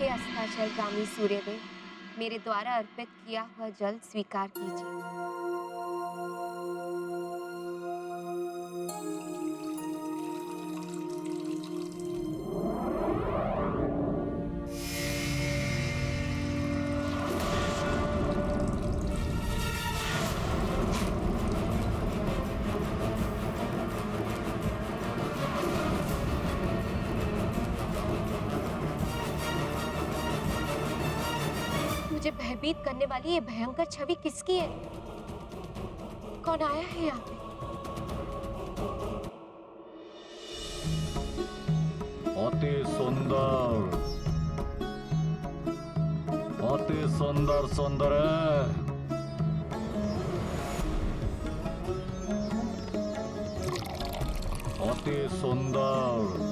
हे अस्ताचलगामी सूर्यदेव, मेरे द्वारा अर्पित किया हुआ जल स्वीकार कीजिए। मुझे भयभीत करने वाली ये भयंकर छवि किसकी है? कौन आया है यहाँ पे? अति सुंदर, अति सुंदर सुंदर है। अति सुंदर।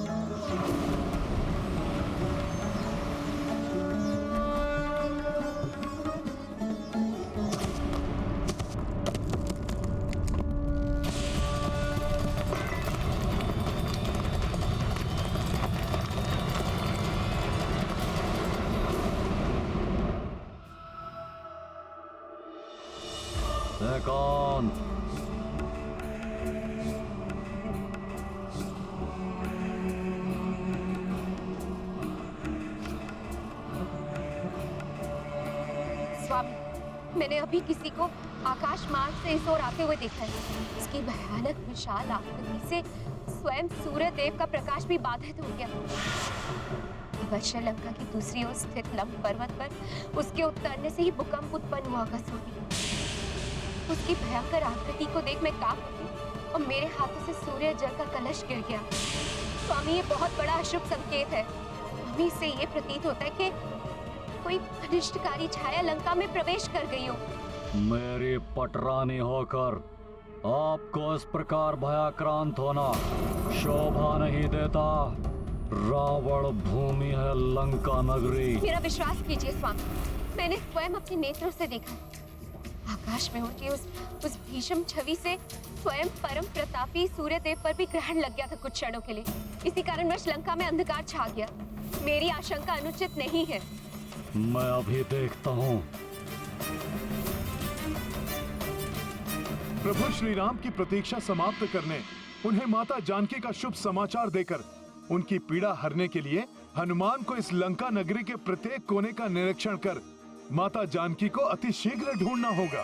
कौन? स्वामी, मैंने अभी किसी को आकाश मार्ग से इस ओर आते हुए देखा है। इसकी भयानक विशाल आकृति से स्वयं सूर्य देव का प्रकाश भी बाधित हो गया। लंका की दूसरी ओर स्थित लंब पर्वत पर उसके उतरने से ही भूकंप उत्पन्न हुआ होगा स्वामी। उसकी भयंकर आकृति को देख मैं कांप उठी और मेरे हाथों से सूर्य जल का कलश गिर गया। स्वामी, ये बहुत बड़ा अशुभ संकेत है। स्वामी, इससे ये प्रतीत होता है कि कोई अनिष्टकारी छाया लंका में प्रवेश कर गई हो। मेरी पटरानी होकर आपको इस प्रकार भयाक्रांत होना शोभा नहीं देता। रावण भूमि है लंका नगरी। मेरा विश्वास कीजिए स्वामी, मैंने स्वयं अपने नेत्रों से देखा। आकाश में उनकी उस भीषण छवि से स्वयं परम प्रतापी सूर्य देव पर भी ग्रहण लग गया था कुछ क्षणों के लिए। इसी कारण लंका में अंधकार छा गया। मेरी आशंका अनुचित नहीं है। मैं अभी देखता हूँ। प्रभु श्री राम की प्रतीक्षा समाप्त करने, उन्हें माता जानकी का शुभ समाचार देकर उनकी पीड़ा हरने के लिए हनुमान को इस लंका नगरी के प्रत्येक कोने का निरीक्षण कर माता जानकी को अति शीघ्र ढूंढना होगा।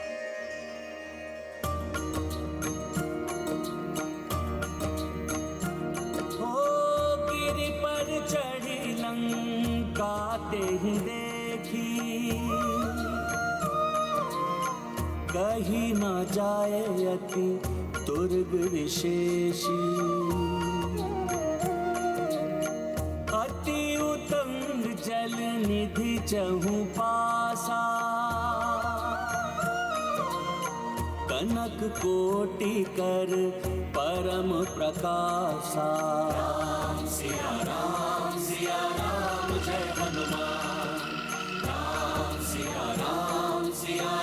हो गिरि पर चढ़ी लंका ते ही देखी, कहीं न जाए अति दुर्ग विशेषी। अति उत्तंग जल निधि चहु पासा, कनक कोटि कर परम प्रकाशा। राम सिया राम जय हनुमान। राम सिया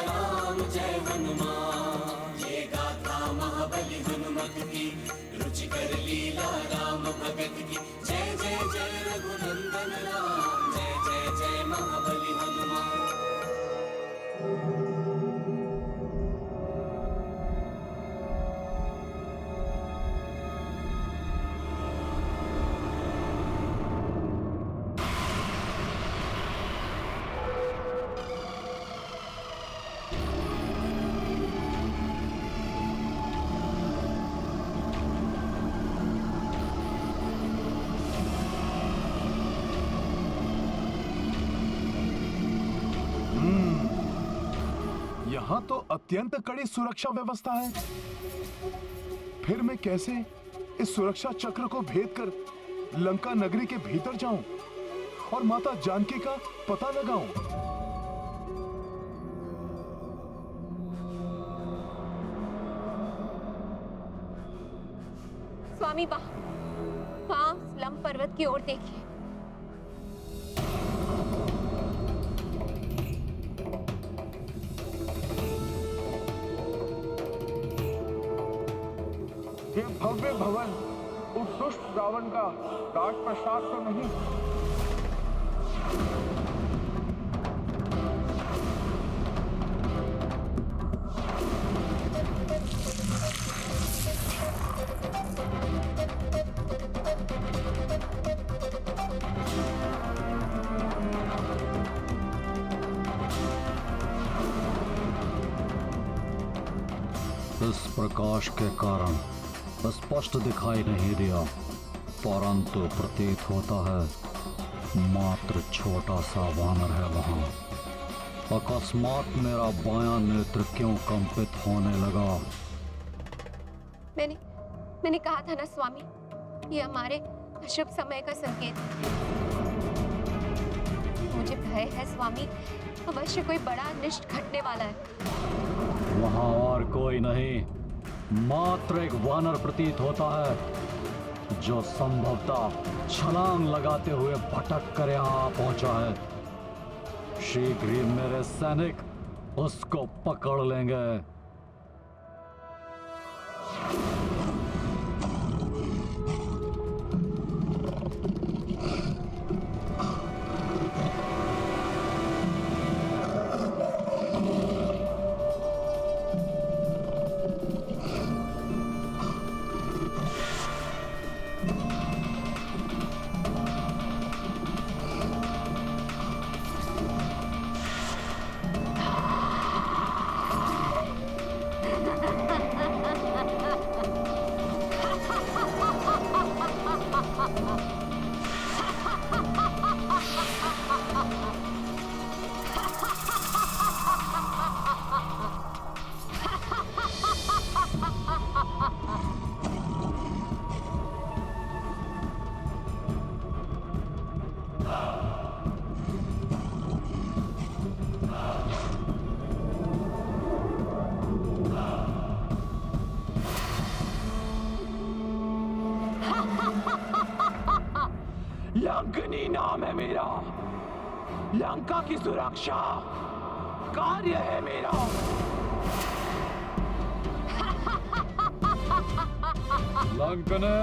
राम जय हनुमान। ये गाथा महाबली हनुमत की, रुचिकर लीला राम भगत की। जय जय जय रघुनंदन राम, जय जय जय महाबली हनुमान। यहाँ तो अत्यंत कड़ी सुरक्षा व्यवस्था है। फिर मैं कैसे इस सुरक्षा चक्र को भेद कर लंका नगरी के भीतर जाऊं और माता जानकी का पता लगाऊं? स्वामी, वहां लंब पर्वत की ओर देखिए। ये भव्य भवन उस दुष्ट रावण का राजप्रसाद तो नहीं? इस प्रकाश के कारण स्पष्ट दिखाई नहीं दिया, परंतु प्रतीत होता है मात्र छोटा सा वानर है वहां। अकस्मात मेरा बायां नेत्र क्यों कंपित होने लगा? मैंने कहा था ना स्वामी, ये हमारे अशुभ समय का संकेत है। मुझे भय है स्वामी, अवश्य कोई बड़ा अनिष्ट घटने वाला है। वहां और कोई नहीं, मात्र एक वानर प्रतीत होता है, जो संभवतः छलांग लगाते हुए भटक कर यहाँ पहुंचा है। शीघ्र ही मेरे सैनिक उसको पकड़ लेंगे। लंकनी नाम है मेरा, लंका की सुरक्षा कार्य है मेरा। लंकने,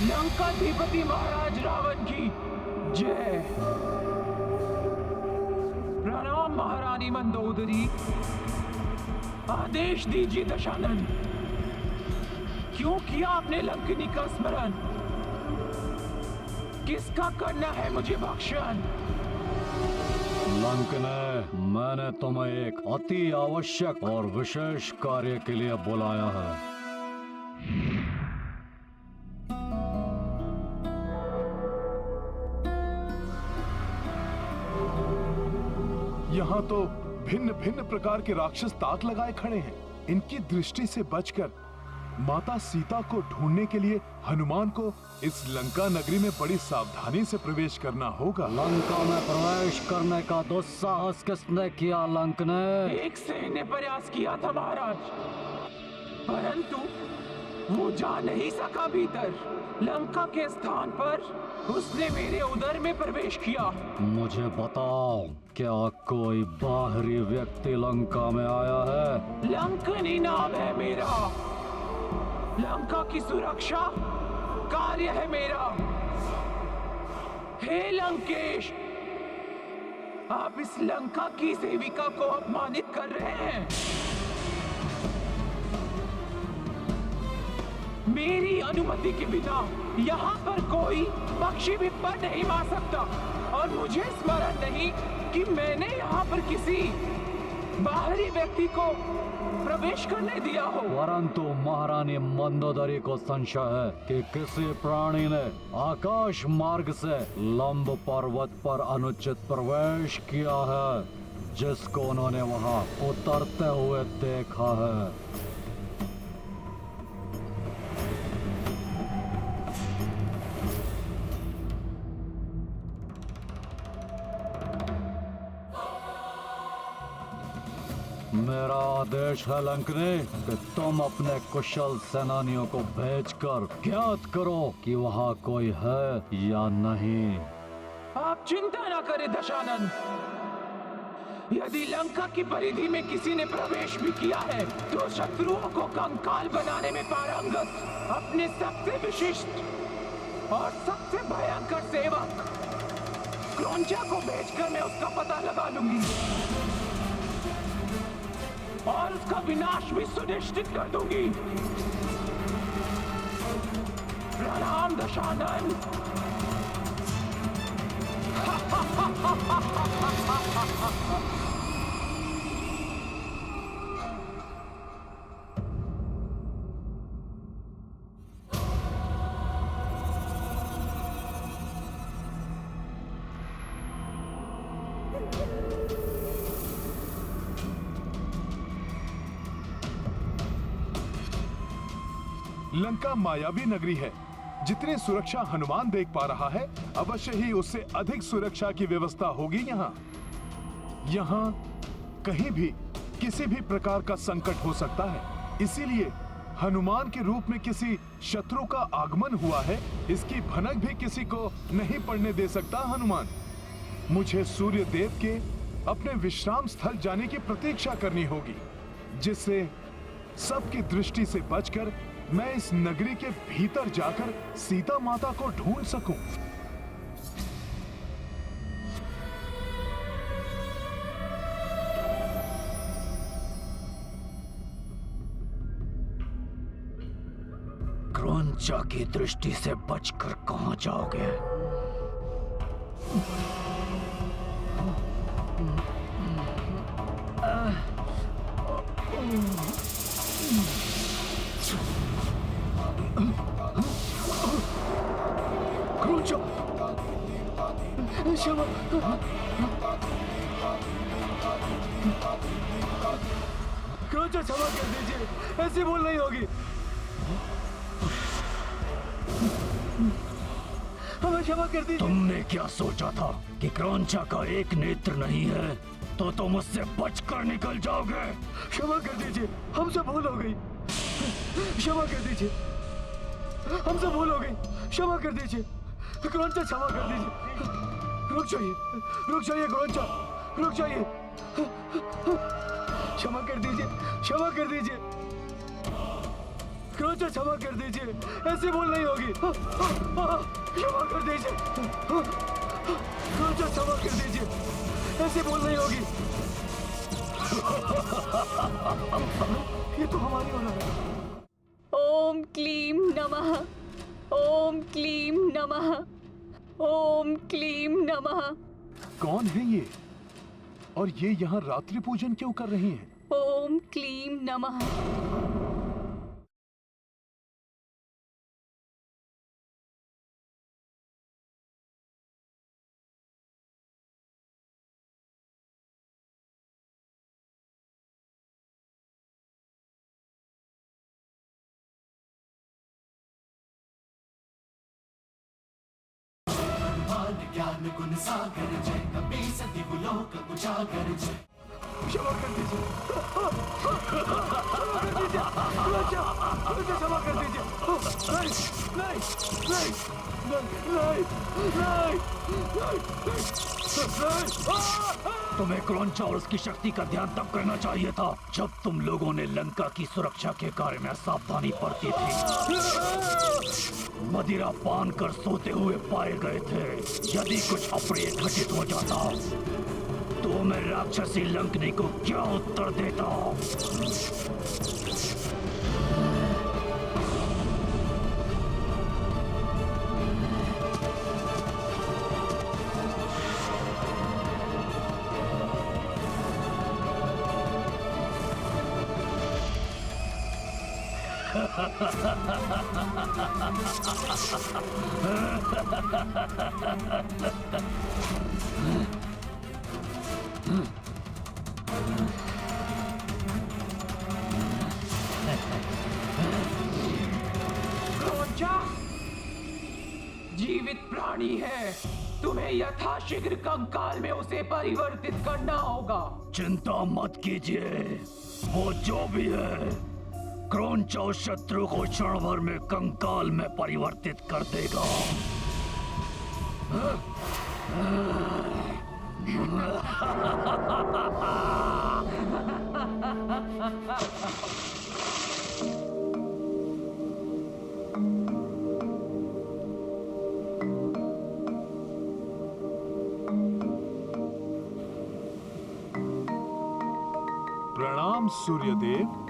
लंकाधिपति महाराज रावण की जय। प्रणाम महारानी मंदोदरी, आदेश दीजिए दशानन। क्यों किया आपने लंकनी का स्मरण? किसका करना है मुझे भक्षण? लंकने, मैंने तुम्हें एक अति आवश्यक और विशेष कार्य के लिए बुलाया है। यहाँ तो भिन्न भिन्न प्रकार के राक्षस ताक लगाए खड़े हैं। इनकी दृष्टि से बचकर माता सीता को ढूंढने के लिए हनुमान को इस लंका नगरी में बड़ी सावधानी से प्रवेश करना होगा। लंका में प्रवेश करने का दुस्साहस किसने किया लंकने? एक सैन्य प्रयास किया था महाराज, परंतु वो जा नहीं सका भीतर। लंका के स्थान पर उसने मेरे उदर में प्रवेश किया। मुझे बताओ, क्या कोई बाहरी व्यक्ति लंका में आया है? लंकनी नाम है मेरा, लंका की सुरक्षा कार्य है मेरा। हे लंकेश, आप इस लंका की सेविका को अपमानित कर रहे हैं। मेरी अनुमति के बिना यहाँ पर कोई पक्षी भी पर नहीं मार सकता, और मुझे स्मरण नहीं कि मैंने यहाँ पर किसी बाहरी व्यक्ति को प्रवेश करने दिया हो। परंतु महारानी मंदोदरी को संशय है कि किसी प्राणी ने आकाश मार्ग से लंब पर्वत पर अनुचित प्रवेश किया है, जिसको उन्होंने वहां उतरते हुए देखा है। मेरा आदेश है लंकने कि तुम अपने कुशल सेनानियों को भेजकर ज्ञात करो कि वहाँ कोई है या नहीं। आप चिंता न करें दशानन, यदि लंका की परिधि में किसी ने प्रवेश भी किया है तो शत्रुओं को कंकाल बनाने में पारंगत अपने सबसे विशिष्ट और सबसे भयंकर सेवक क्रौंचा को भेजकर मैं उसका पता लगा लूंगी और उसका विनाश भी सुनिश्चित कर दूंगी। प्रणाम दशानन। लंका मायावी नगरी है। जितनी सुरक्षा हनुमान देख पा रहा है, अवश्य ही उससे अधिक सुरक्षा की व्यवस्था होगी यहाँ। यहाँ कहीं भी किसी भी प्रकार का संकट हो सकता है, इसीलिए हनुमान के रूप में किसी शत्रु का आगमन हुआ है, इसकी भनक भी किसी को नहीं पड़ने दे सकता हनुमान। मुझे सूर्य देव के अपने विश्राम स्थल जाने की प्रतीक्षा करनी होगी, जिससे सबकी दृष्टि से बचकर मैं इस नगरी के भीतर जाकर सीता माता को ढूंढ सकूं। क्रौंचा की दृष्टि से बचकर कहां जाओगे? क्रौंचा, क्षमा, क्रौंचा क्षमा कर दीजिए, ऐसी भूल नहीं होगी। हमें क्षमा कर दीजिए। तुमने क्या सोचा था कि क्रौंचा का एक नेत्र नहीं है तो तुम उससे बचकर निकल जाओगे? क्षमा कर दीजिए, हमसे भूल हो गई। क्षमा कर दीजिए, हमसे भूल हो गई। क्षमा कर दीजिए क्रौंचा, क्षमा कर दीजिए। रुक जाइए क्रौंचा, रुक जाइए। क्षमा कर दीजिए, क्षमा कर दीजिए क्रौंचा, क्षमा कर दीजिए, ऐसी भूल नहीं होगी। क्षमा कर दीजिए क्रौंचा, क्षमा कर दीजिए, ऐसी भूल नहीं होगी। ये तो हमारी औलाद है। ओम क्लीम नमः, ओम क्लीम नमः, ओम क्लीम नमः। कौन है ये और ये यहाँ रात्रि पूजन क्यों कर रही हैं? ओम क्लीम नमः। ज्ञान गुण सागर जय कपी सती गुलों का उजागर जय। क्षमा कर दीजिए, क्षमा कर दीजिए। नहीं, नहीं, नहीं, नहीं, तुम्हें क्रौंचा और उसकी शक्ति का ध्यान तब करना चाहिए था जब तुम लोगों ने लंका की सुरक्षा के कार्य में सावधानी बरती थी। मदिरा पान कर सोते हुए पाए गए थे। यदि कुछ अप्रिय घटित हो जाता तो मैं राक्षसी लंकनी को क्या उत्तर देता? क्रौंचा जीवित प्राणी है, तुम्हें यथाशीघ्र कंकाल में उसे परिवर्तित करना होगा। चिंता मत कीजिए, वो जो भी है क्रौंचा उस शत्रु को क्षण भर में कंकाल में परिवर्तित कर देगा। प्रणाम सूर्यदेव।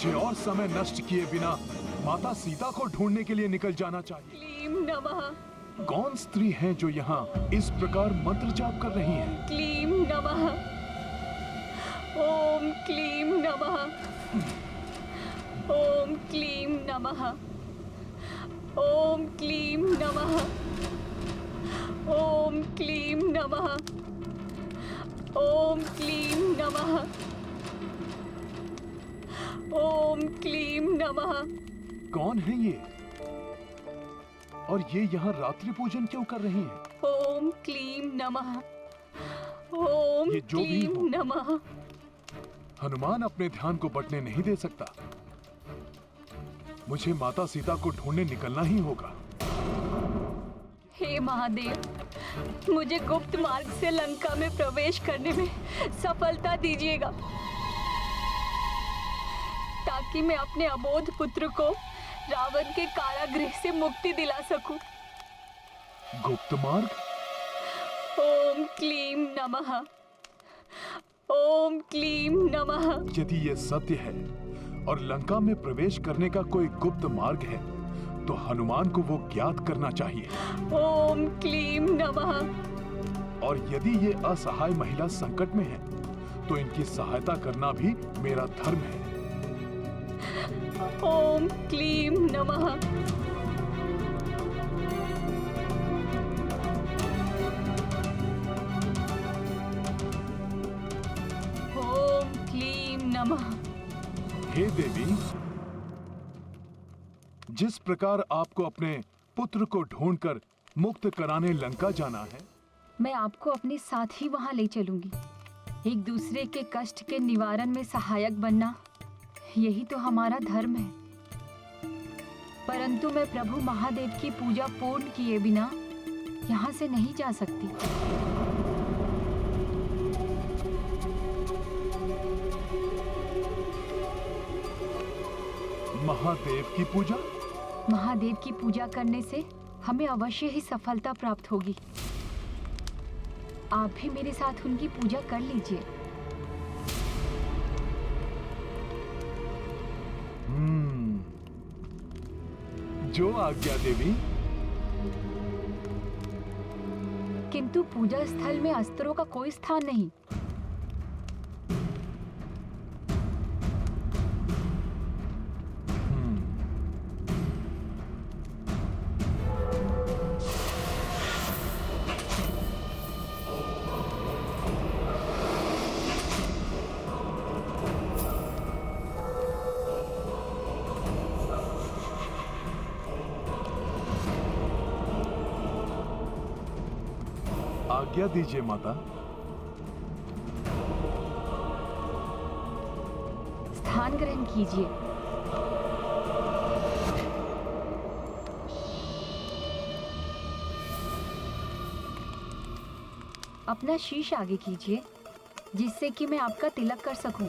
मुझे और समय नष्ट किए बिना माता सीता को ढूंढने के लिए निकल जाना चाहिए। क्लीम नमः, कौन स्त्री है जो यहाँ इस प्रकार मंत्र जाप कर रही है? क्लीम नमः, ओम क्लीम नमः, ओम क्लीम नमः, ओम क्लीम नमः, ओम क्लीम नमः, ओम क्लीम नमः, ओम क्लीम नमः। कौन है ये? और ये यहाँ रात्रि पूजन क्यों कर रही हैं? ओम क्लीम नमः, ओम ये जो भी क्लीम हो। नमः। हनुमान अपने ध्यान को बटने नहीं दे सकता। मुझे माता सीता को ढूंढने निकलना ही होगा। हे महादेव, मुझे गुप्त मार्ग से लंका में प्रवेश करने में सफलता दीजिएगा, ताकि मैं अपने अबोध पुत्र को रावण के कारागृह से मुक्ति दिला सकूं। गुप्त मार्ग? ओम क्लीम नमः, ओम क्लीम नमः। यदि ये सत्य है और लंका में प्रवेश करने का कोई गुप्त मार्ग है, तो हनुमान को वो ज्ञात करना चाहिए। ओम क्लीम नमः, और यदि ये असहाय महिला संकट में है, तो इनकी सहायता करना भी मेरा धर्म है। ओम क्लीम नमः। ओम क्लीम नमः। हे देवी, जिस प्रकार आपको अपने पुत्र को ढूंढकर मुक्त कराने लंका जाना है, मैं आपको अपने साथ ही वहां ले चलूंगी। एक दूसरे के कष्ट के निवारण में सहायक बनना, यही तो हमारा धर्म है। परंतु मैं प्रभु महादेव की पूजा पूर्ण किए बिना यहाँ से नहीं जा सकती। महादेव की पूजा? महादेव की पूजा करने से हमें अवश्य ही सफलता प्राप्त होगी। आप भी मेरे साथ उनकी पूजा कर लीजिए। जो आज्ञा देवी। किंतु पूजा स्थल में अस्त्रों का कोई स्थान नहीं। आज्ञा दीजिए माता। स्थान ग्रहण कीजिए। अपना शीश आगे कीजिए, जिससे कि मैं आपका तिलक कर सकूं।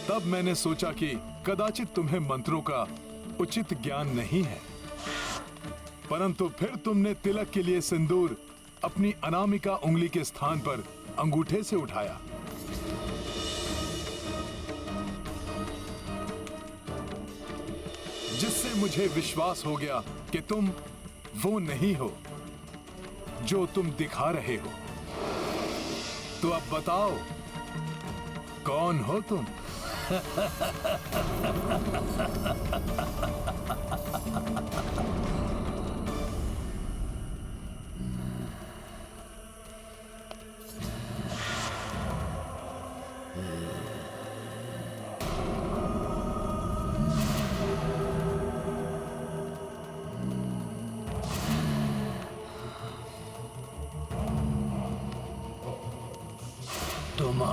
तब मैंने सोचा कि कदाचित तुम्हें मंत्रों का उचित ज्ञान नहीं है, परंतु फिर तुमने तिलक के लिए सिंदूर अपनी अनामिका उंगली के स्थान पर अंगूठे से उठाया। जिससे मुझे विश्वास हो गया कि तुम वो नहीं हो जो तुम दिखा रहे हो। तो अब बताओ, कौन हो तुम?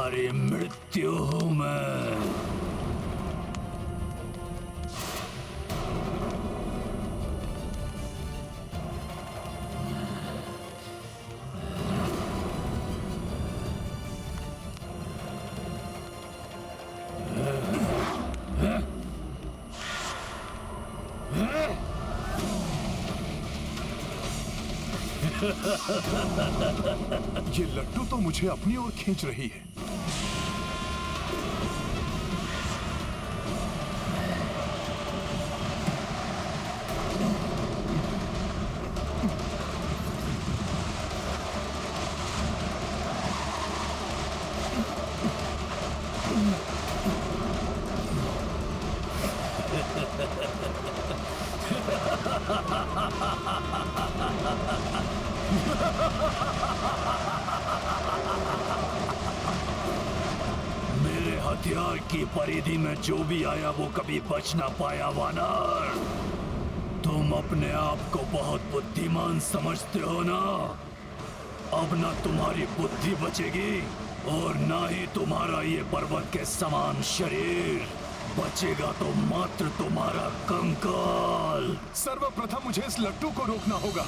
तुम्हारी मृत्यु हूं मैं। ये लट्टू तो मुझे अपनी ओर खींच रही है। मेरे हथियार की परिधि में जो भी आया वो कभी बच ना पाया वानर। तुम अपने आप को बहुत बुद्धिमान समझते हो ना? अब ना तुम्हारी बुद्धि बचेगी और ना ही तुम्हारा ये पर्वत के समान शरीर बचेगा, तो मात्र तुम्हारा कंकाल। सर्वप्रथम मुझे इस लट्टू को रोकना होगा।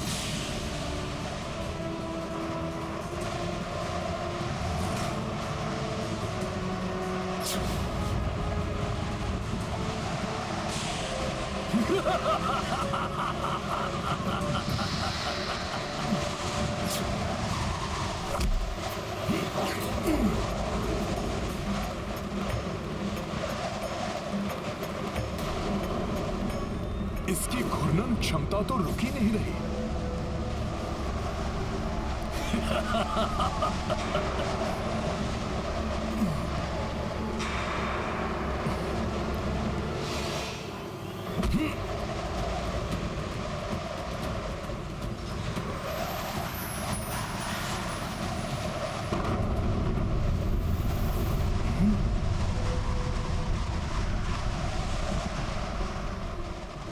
इसकी घूर्णन क्षमता तो रुक ही नहीं रही।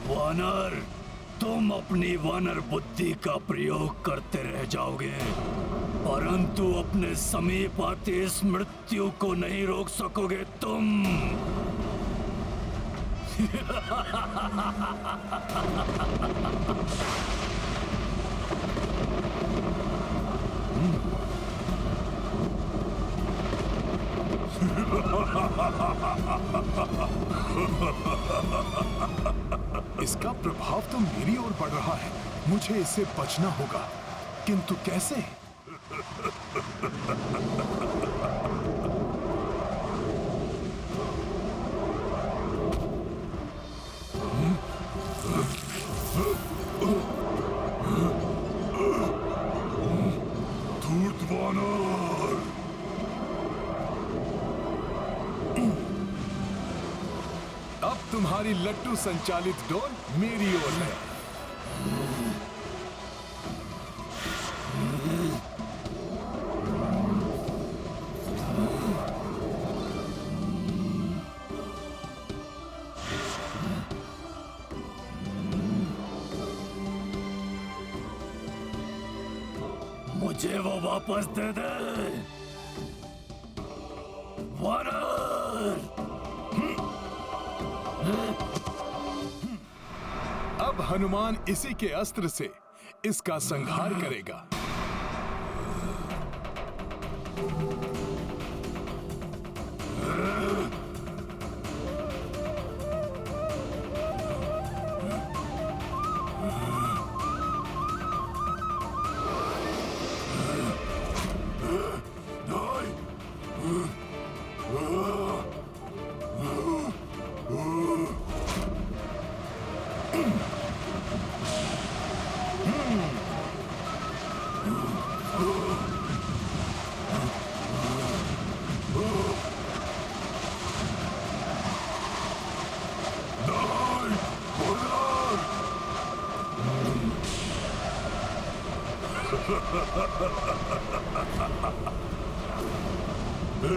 वानर, तुम अपनी वानर बुद्धि का प्रयोग करते रह जाओगे, परंतु अपने समीप आते इस मृत्यु को नहीं रोक सकोगे तुम। इसका प्रभाव तो मेरी ओर बढ़ रहा है। मुझे इससे बचना होगा, किंतु कैसे? धूर्त वानर! अब तुम्हारी लट्टू संचालित डोर मेरी ओर है। मुझे वो वापस दे दे, वानर। अब हनुमान इसी के अस्त्र से इसका संहार करेगा।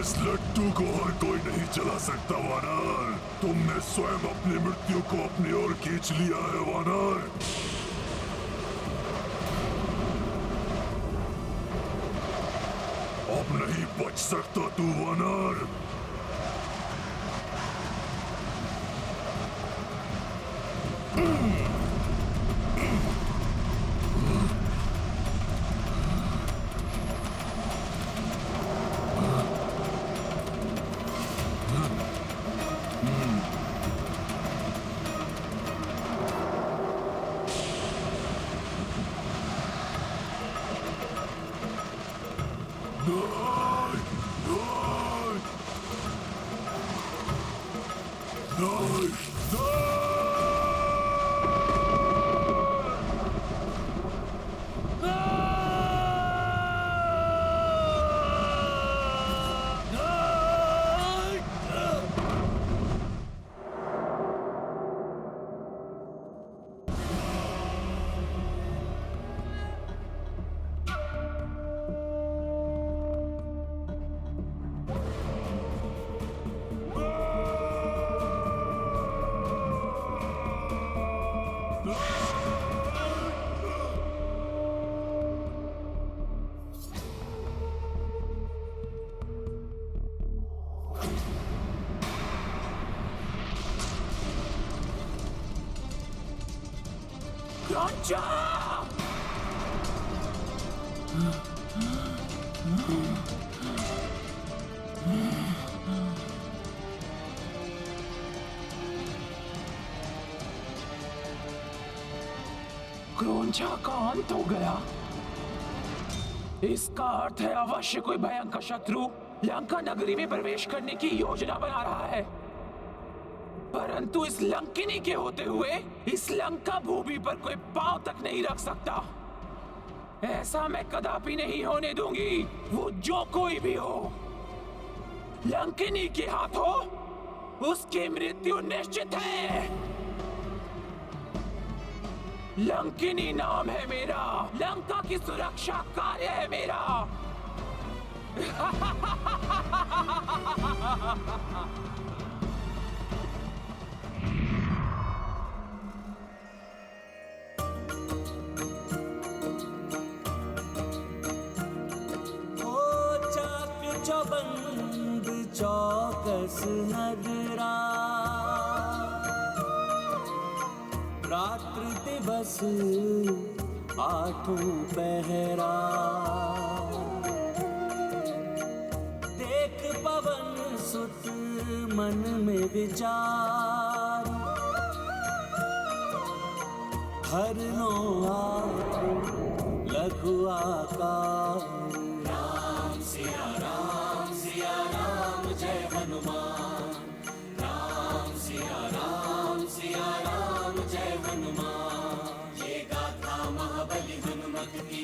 इस लट्टू को हर कोई नहीं चला सकता वानर। तुमने स्वयं अपनी मृत्यु को अपनी ओर खींच लिया है वानर। अब नहीं बच सकता तू वानर? Gotcha! क्रोंचा का अंत हो गया। इसका अर्थ है अवश्य कोई भयंकर शत्रु लंका नगरी में प्रवेश करने की योजना बना रहा है। परंतु इस लंकिनी के होते हुए इस लंका भूमि पर कोई पांव तक नहीं रख सकता। ऐसा मैं कदापि नहीं होने दूंगी, वो जो कोई भी हो। लंकिनी के हाथों उसकी मृत्यु निश्चित है। लंकिनी नाम है मेरा, लंका की सुरक्षा कार्य है मेरा। चौबंद चौकस नगरा, रात्र दिवस आठों पहरा। देख पवन सुत मन में विचार, हरनो हाथ लघु आकार। राम सिया राम जय हनुमान। राम सिया राम जय हनुमान। ये गाथा महाबली हनुमत की,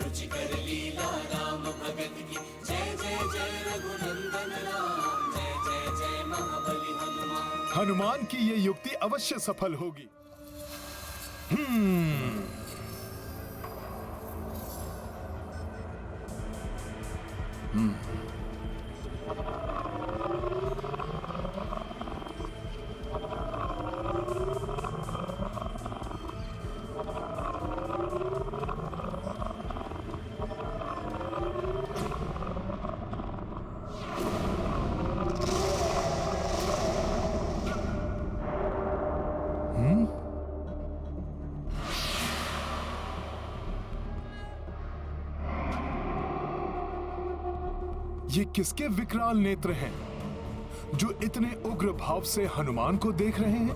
रुचिकर लीला राम भगत की। जय जय जय रघुनंदन राम, जय जय जय महाबली हनुमान। हनुमान की ये युक्ति अवश्य सफल होगी। ये किसके विकराल नेत्र हैं जो इतने उग्र भाव से हनुमान को देख रहे हैं?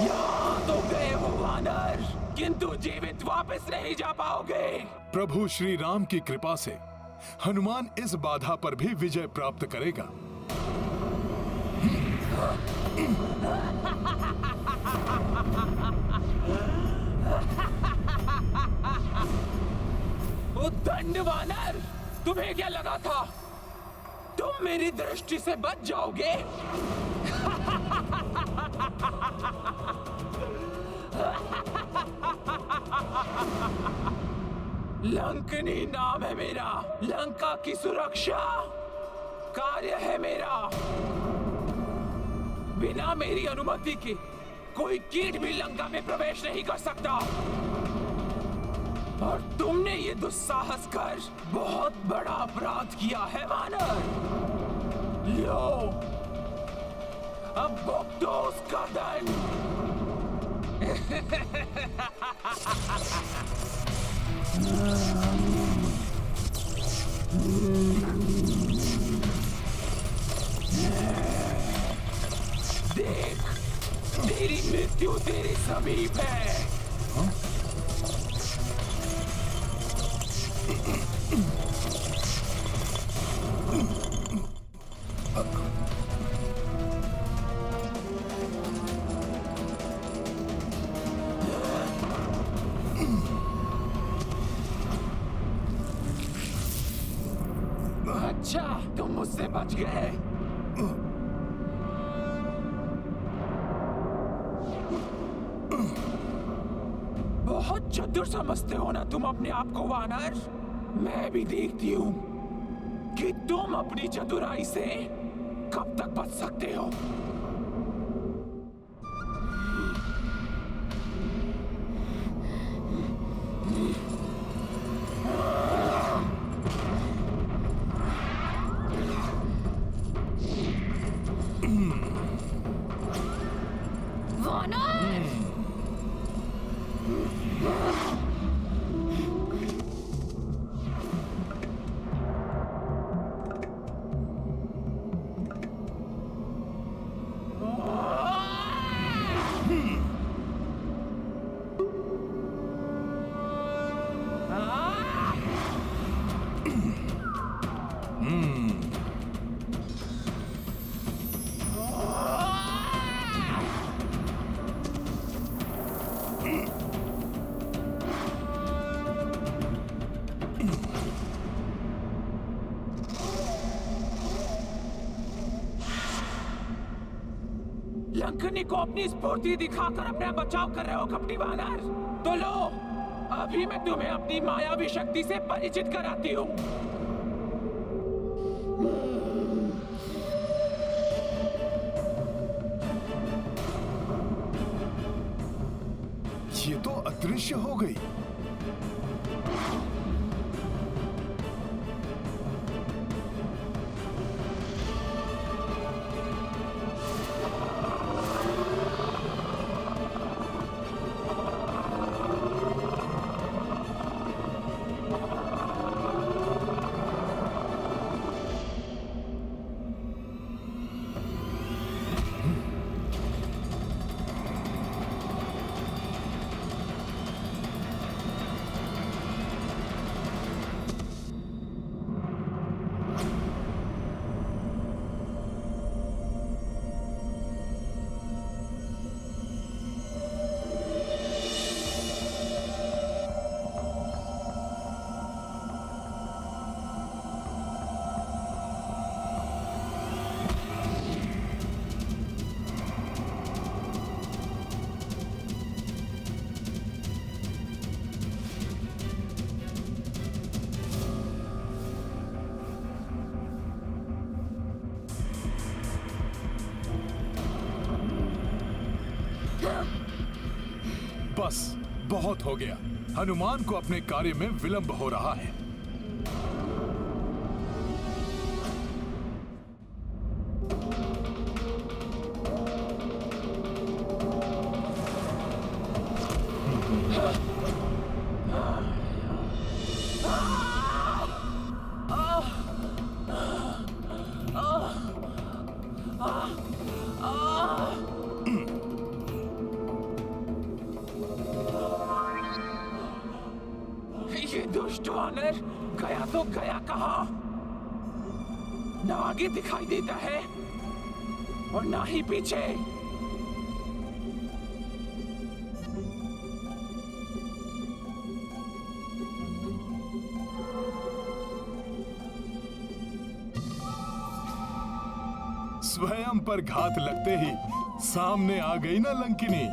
यहाँ तो गए हो वानर, किंतु जीवित वापस नहीं जा पाओगे। प्रभु श्री राम की कृपा से हनुमान इस बाधा पर भी विजय प्राप्त करेगा। उद्दंड वानर, तुम्हें क्या लगा था तुम मेरी दृष्टि से बच जाओगे? लंकनी नाम है मेरा। लंका की सुरक्षा कार्य है मेरा। बिना मेरी अनुमति के कोई कीट भी लंका में प्रवेश नहीं कर सकता। और तुमने ये दुस्साहस कर बहुत बड़ा अपराध किया है वानर। लो, अब भुगतो उसका दंड। देख, तेरी मृत्यु तेरे समीप है। अच्छा, तुम मुझसे बच गए। बहुत चतुर समझते हो ना तुम अपने आप को वानर। मैं भी देखती हूँ कि तुम अपनी चतुराई से कब तक बच सकते हो। लंकनी को अपनी स्फूर्ति दिखाकर अपना बचाव कर रहे हो कपटी वानर। तो लो, अभी मैं तुम्हें अपनी मायावी शक्ति से परिचित कराती हूँ। ये तो अदृश्य हो गई। बस बहुत हो गया। हनुमान को अपने कार्य में विलंब हो रहा है। दुष्ट वानर गया तो गया कहाँ? ना आगे दिखाई देता है और ना ही पीछे। स्वयं पर घात लगते ही सामने आ गई ना लंकिनी।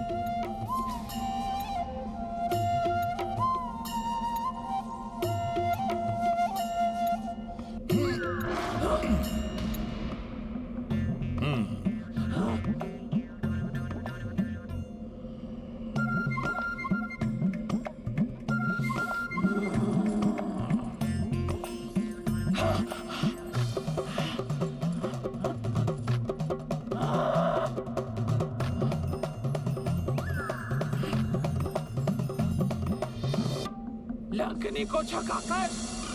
लंकनी को छकाकर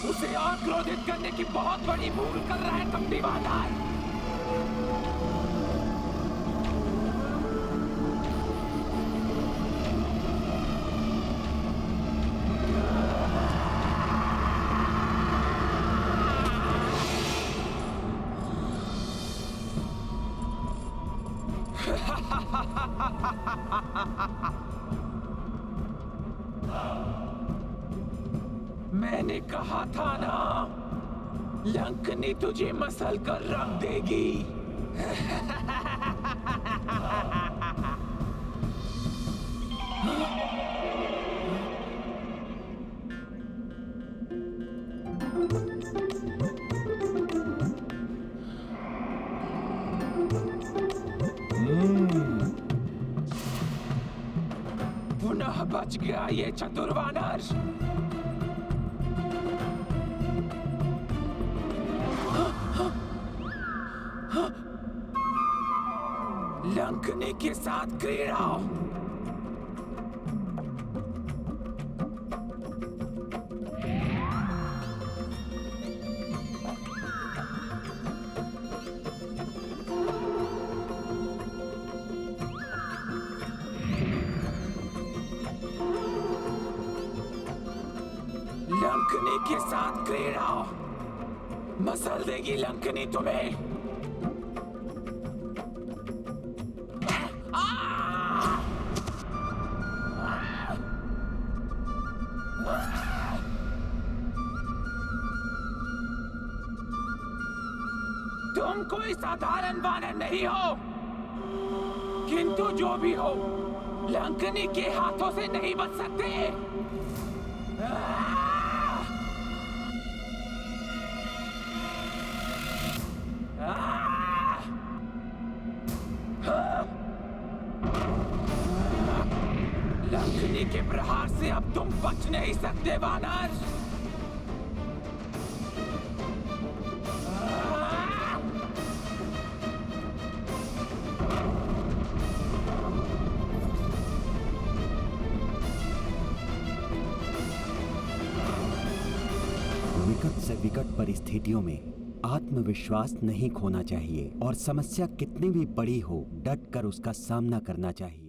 उसे और क्रोधित करने की बहुत बड़ी भूल कर रहा है कपटी वानर। मैंने कहा था ना, लंकनी तुझे मसल कर रख देगी। पुनः बच गया ये चतुर वानर। लंकनी के साथ क्रीड़ा। लंकनी के साथ क्रीड़ा। मसल देगी लंकनी तुम्हें। तुम कोई साधारण वानर नहीं हो, किंतु जो भी हो, लंकनी के हाथों से नहीं बच सकते। लंकनी के प्रहार से अब तुम बच नहीं सकते वानर। विकट से विकट परिस्थितियों में आत्मविश्वास नहीं खोना चाहिए और समस्या कितनी भी बड़ी हो, डट कर उसका सामना करना चाहिए।